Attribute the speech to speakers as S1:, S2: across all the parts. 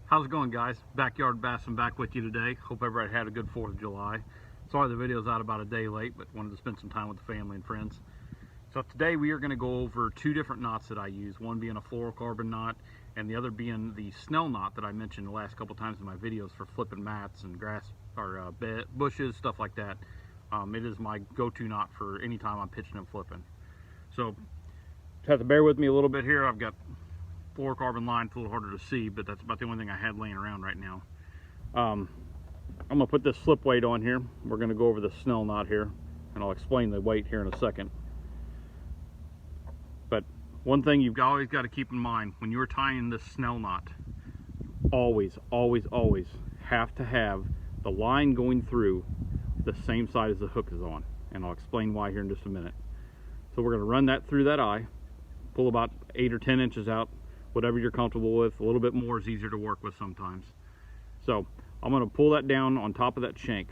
S1: How's it going, guys? Backyard Bassing back with you today. Hope everybody had a good 4th of July. Sorry the video's out about a day late, but wanted to spend some time with the family and friends. So today we are going to go over two different knots that I use, one being a fluorocarbon knot and the other being the Snell knot that I mentioned the last couple times in my videos for flipping mats and grass or bushes, stuff like that. It is my go-to knot for any time I'm pitching and flipping. So just have to bear with me a little bit here. I've got fluorocarbon line. It's a little harder to see, but that's about the only thing I had laying around right now. I'm gonna put this slip weight on here. We're gonna go over the Snell knot here, and I'll explain the weight here in a second. But one thing you've always got to keep in mind when you're tying this Snell knot, always have to have the line going through the same side as the hook is on, and I'll explain why here in just a minute. So we're gonna run that through that eye, pull about 8 or 10 inches out, whatever you're comfortable with. A little bit more is easier to work with sometimes. So I'm going to pull that down on top of that shank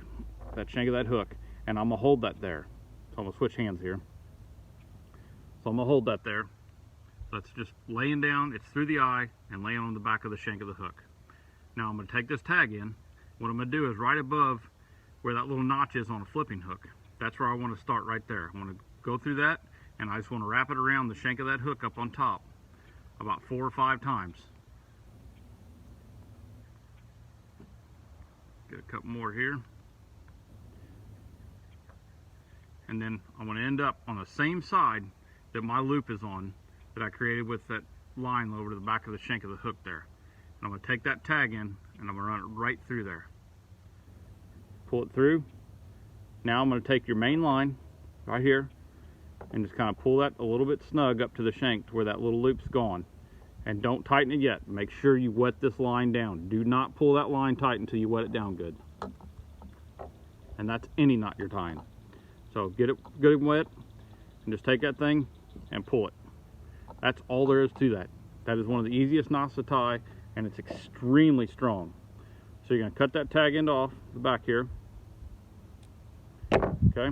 S1: of that hook, and I'm going to hold that there. So I'm going to switch hands here. So I'm going to hold that there. So it's just laying down, it's through the eye and laying on the back of the shank of the hook. Now I'm going to take this tag in. What I'm going to do is right above where that little notch is on a flipping hook, that's where I want to start right there. I want to go through that, and I just want to wrap it around the shank of that hook up on top about 4 or 5 times. Get a couple more here. And then I'm going to end up on the same side that my loop is on, that I created with that line over to the back of the shank of the hook there. And I'm going to take that tag in, and I'm going to run it right through there. Pull it through. Now I'm going to take your main line right here and just kind of pull that a little bit snug up to the shank to where that little loop's gone. And don't tighten it yet. Make sure you wet this line down. Do not pull that line tight until you wet it down good. And that's any knot you're tying. So get it good and wet, and just take that thing and pull it. That's all there is to that. That is one of the easiest knots to tie, and it's extremely strong. So you're going to cut that tag end off the back here. Okay.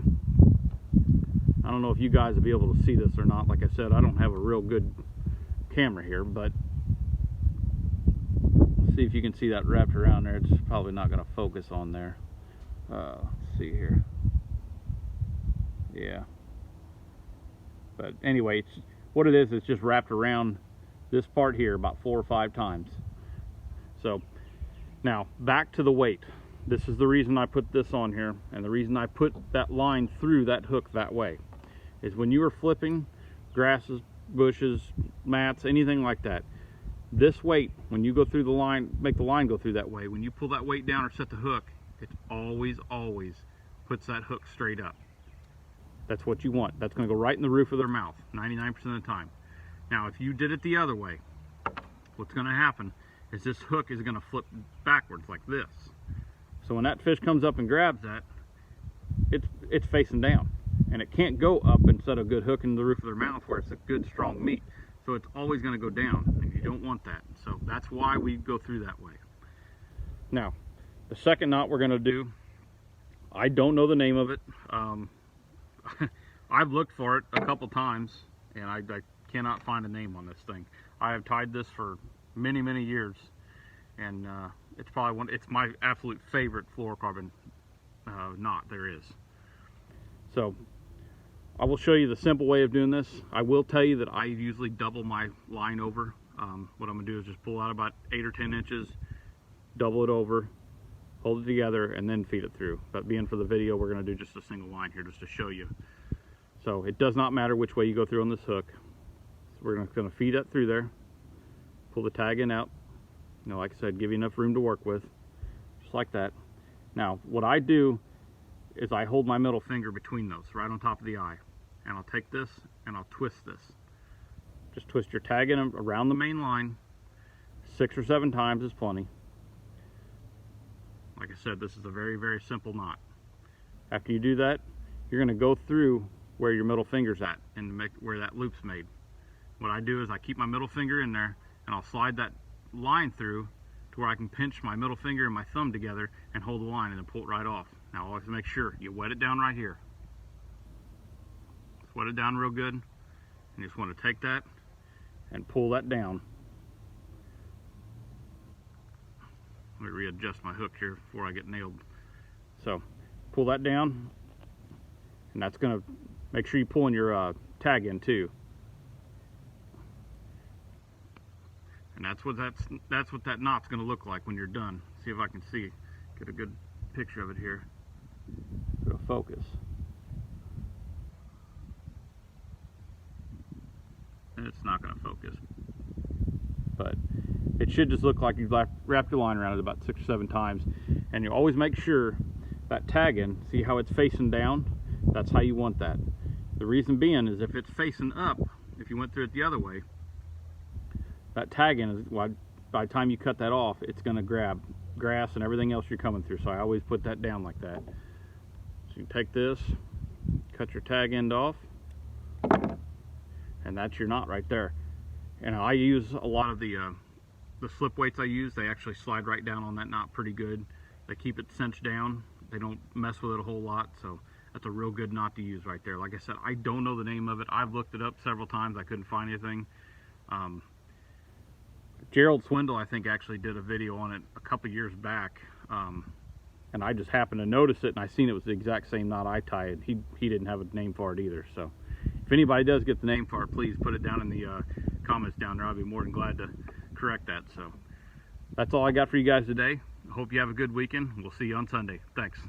S1: I don't know if you guys will be able to see this or not. Like I said, I don't have a real good camera here, but see if you can see that wrapped around there. It's probably not going to focus on there. Let's see here. Yeah. But anyway, it's, what it is, it's just wrapped around this part here about 4 or 5 times. So now back to the weight. This is the reason I put this on here, and the reason I put that line through that hook that way is when you are flipping grasses, bushes, mats, anything like that, this weight, when you go through the line, make the line go through that way, when you pull that weight down or set the hook, it always puts that hook straight up. That's what you want. That's going to go right in the roof of their mouth 99% of the time. Now if you did it the other way, what's going to happen is this hook is going to flip backwards like this. So when that fish comes up and grabs that, it's facing down, and it can't go up instead of good hook in the roof of their mouth where it's a good strong meat. So it's always going to go down, and you don't want that. So that's why we go through that way. Now, the second knot we're going to do, I don't know the name of it. I've looked for it a couple times, and I cannot find a name on this thing. I have tied this for many years, and it's probably it's my absolute favorite fluorocarbon knot there is. So I will show you the simple way of doing this. I will tell you that I usually double my line over. What I'm going to do is just pull out about 8 or 10 inches, double it over, hold it together, and then feed it through. But being for the video, we're going to do just a single line here just to show you. So it does not matter which way you go through on this hook. So we're going to feed that through there, pull the tag in out. You know, like I said, give you enough room to work with, just like that. Now, what I do is I hold my middle finger between those, right on top of the eye, and I'll take this and I'll twist this. Just twist your tag in around the main line 6 or 7 times is plenty. Like I said, this is a very simple knot. After you do that, you're going to go through where your middle finger's at and make where that loop's made. What I do is I keep my middle finger in there, and I'll slide that line through to where I can pinch my middle finger and my thumb together and hold the line and then pull it right off. Now always make sure you wet it down right here. Just wet it down real good, and you just want to take that and pull that down. readjust my hook here before I get nailed. So pull that down, and that's going to make sure you pull in your tag in too. And that's what that knot's going to look like when you're done. See if I can get a good picture of it here. It'll focus. And it's not going to focus, but it should just look like you've wrapped your line around it about 6 or 7 times. And you always make sure that tagging, see how it's facing down? That's how you want that. The reason being is if it's facing up, if you went through it the other way, that tagging is, well, by the time you cut that off, it's going to grab grass and everything else you're coming through. So I always put that down like that. So you take this, cut your tag end off, and that's your knot right there. And I use a lot of the slip weights I use. They actually slide right down on that knot pretty good. They keep it cinched down. They don't mess with it a whole lot. So that's a real good knot to use right there. Like I said, I don't know the name of it. I've looked it up several times. I couldn't find anything. Gerald Swindle, I think, actually did a video on it a couple years back. And I just happened to notice it, and I seen it was the exact same knot I tied. He didn't have a name for it either. So if anybody does get the name for it, please put it down in the comments down there. I'll be more than glad to correct that. So that's all I got for you guys today. I hope you have a good weekend. We'll see you on Sunday. Thanks.